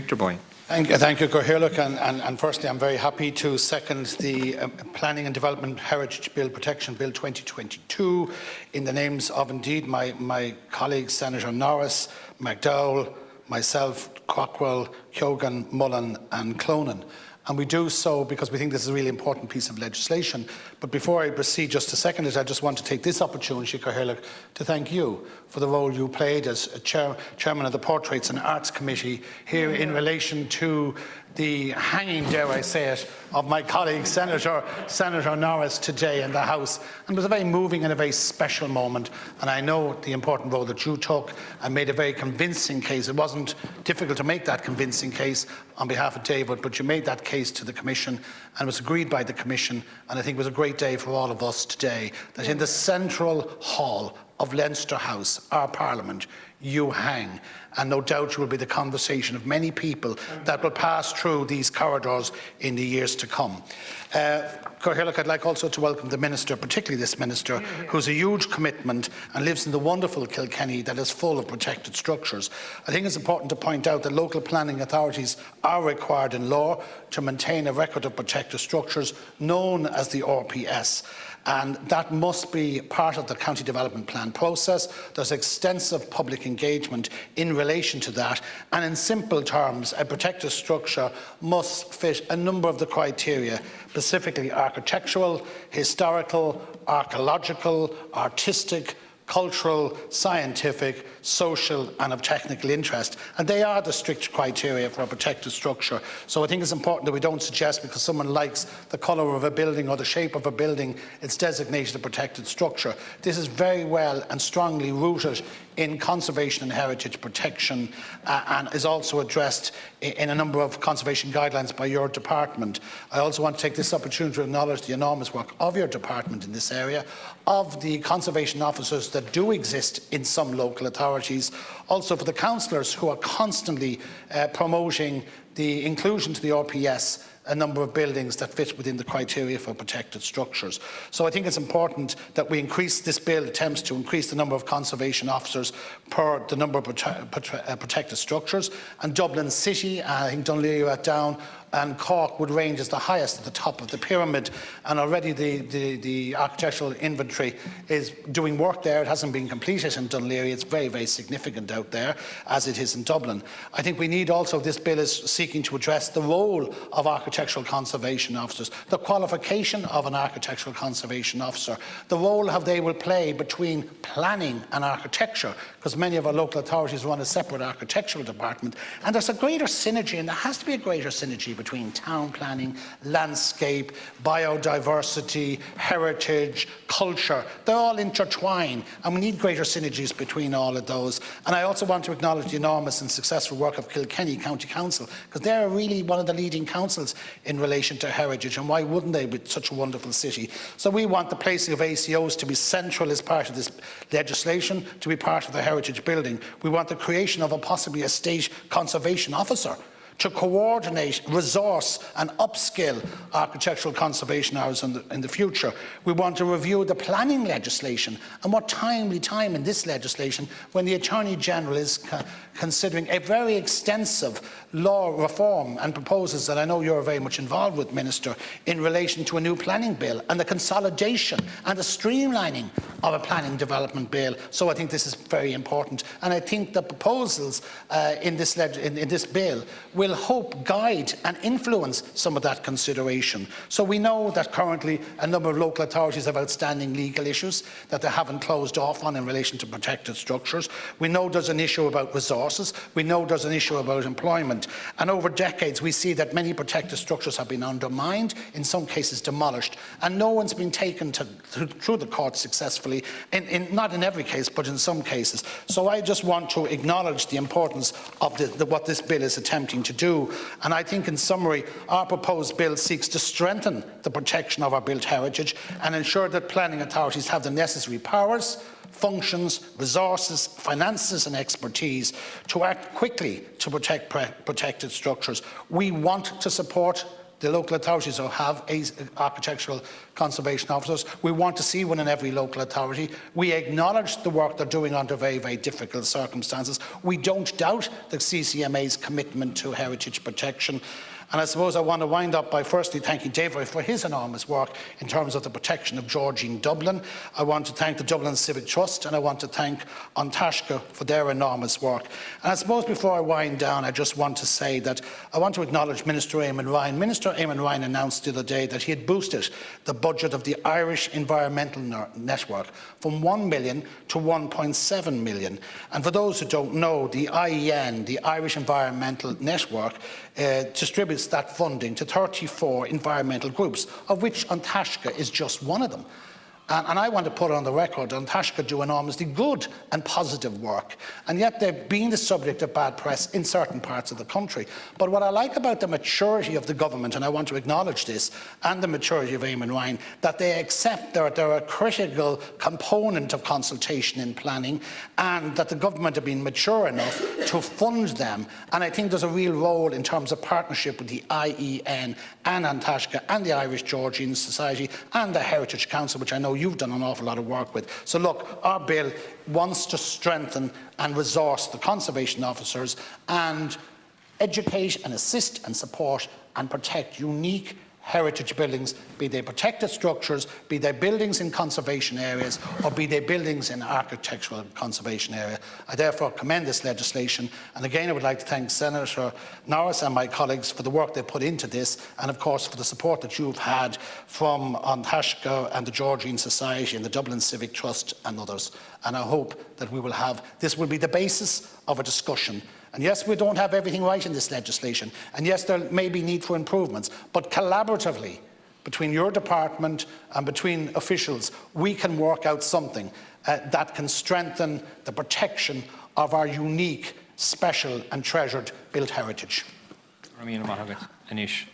Victor Boyhan. Thank you, Cathaoirleach, and firstly I'm very happy to second the Planning and Development Heritage Bill Protection Bill 2022 in the names of indeed my colleagues Senator Norris, McDowell, myself, Cockrell, Keoghan, Mullen and Clonan. And we do so because we think this is a really important piece of legislation. But before I proceed just to second it, I just want to take this opportunity, Cathaoirleach, to thank you for the role you played as Chairman of the Portraits and Arts Committee here in relation to the hanging, dare I say it, of my colleague Senator Norris today in the House. And it was a very moving and a very special moment, and I know the important role that you took and made a very convincing case. It wasn't difficult to make that convincing case on behalf of David, but you made that case to the Commission and it was agreed by the Commission, and I think it was a great day for all of us today that in the central hall of Leinster House, our Parliament, you hang, and no doubt you will be the conversation of many people that will pass through these corridors in the years to come. Cathaoirleach, I'd like also to welcome the Minister, particularly this Minister, who's a huge commitment and lives in the wonderful Kilkenny that is full of protected structures. I think it's important to point out that local planning authorities are required in law to maintain a record of protected structures known as the RPS. And that must be part of the County Development Plan process. There's extensive public engagement in relation to that, and in simple terms, a protected structure must fit a number of the criteria, specifically architectural, historical, archaeological, artistic, cultural, scientific, social and of technical interest. And they are the strict criteria for a protected structure. So I think it's important that we don't suggest because someone likes the colour of a building or the shape of a building, it's designated a protected structure. This is very well and strongly rooted in conservation and heritage protection and is also addressed in a number of conservation guidelines by your department. I also want to take this opportunity to acknowledge the enormous work of your department in this area, of the conservation officers that do exist in some local authorities, also for the councillors who are constantly promoting the inclusion to the RPS a number of buildings that fit within the criteria for protected structures. So I think it's important that we increase this bill, attempts to increase the number of conservation officers per the number of protected structures. And Dublin City, I think Dún Laoghaire down, and Cork would range as the highest at the top of the pyramid, and already the architectural inventory is doing work there. It hasn't been completed in Dún Laoghaire. It's very, very significant out there, as it is in Dublin. I think we need also, this bill is seeking to address the role of architectural conservation officers, the qualification of an architectural conservation officer, the role how they will play between planning and architecture, because many of our local authorities run a separate architectural department, and there's a greater synergy, and there has to be a greater synergy between town planning, landscape, biodiversity, heritage, culture. They're all intertwined, and we need greater synergies between all of those. And I also want to acknowledge the enormous and successful work of Kilkenny County Council, because they're really one of the leading councils in relation to heritage, and why wouldn't they with such a wonderful city? So we want the placing of ACOs to be central as part of this legislation, to be part of the heritage building. We want the creation of possibly a state conservation officer to coordinate, resource and upskill architectural conservation hours in the future. We want to review the planning legislation, and what timely time in this legislation when the Attorney General is considering a very extensive law reform and proposes that I know you're very much involved with, Minister, in relation to a new planning bill and the consolidation and the streamlining of a planning development bill. So I think this is very important, and I think the proposals in this bill will hope guide and influence some of that consideration. So we know that currently a number of local authorities have outstanding legal issues that they haven't closed off on in relation to protected structures. We know there's an issue about resources. We know there's an issue about employment. And over decades we see that many protected structures have been undermined, in some cases demolished, and no one's been taken through the court successfully, not in every case, but in some cases. So I just want to acknowledge the importance of what this bill is attempting to do. And I think, in summary, our proposed bill seeks to strengthen the protection of our built heritage and ensure that planning authorities have the necessary powers, functions, resources, finances and expertise to act quickly to protect protected structures. We want to support the local authorities who have architectural conservation officers. We want to see one in every local authority. We acknowledge the work they're doing under very, very difficult circumstances. We don't doubt the CCMA's commitment to heritage protection. And I suppose I want to wind up by firstly thanking David for his enormous work in terms of the protection of Georgine Dublin. I want to thank the Dublin Civic Trust, and I want to thank An Taisce for their enormous work. And I suppose before I wind down, I just want to say that I want to acknowledge Minister Eamon Ryan. Minister Eamon Ryan announced the other day that he had boosted the budget of the Irish Environmental Network from 1 million to 1.7 million. And for those who don't know, the IEN, the Irish Environmental Network, distributes that funding to 34 environmental groups, of which An Taisce is just one of them. And I want to put on the record, An Taisce do enormously good and positive work, and yet they've been the subject of bad press in certain parts of the country. But what I like about the maturity of the government, and I want to acknowledge this, and the maturity of Eamon Ryan, that they accept they're a critical component of consultation in planning, and that the government have been mature enough to fund them. And I think there's a real role in terms of partnership with the IEN and An Taisce and the Irish Georgian Society and the Heritage Council, which I know you've done an awful lot of work with. So look, our bill wants to strengthen and resource the conservation officers and educate and assist and support and protect unique heritage buildings, be they protected structures, be they buildings in conservation areas, or be they buildings in architectural conservation area. I therefore commend this legislation, and again I would like to thank Senator Norris and my colleagues for the work they put into this, and of course for the support that you've had from An Taisce and the Georgian Society and the Dublin Civic Trust and others. And I hope that this will be the basis of a discussion. And yes, we don't have everything right in this legislation, and yes, there may be need for improvements, but collaboratively, between your department and between officials, we can work out something that can strengthen the protection of our unique, special and treasured built heritage. Anish.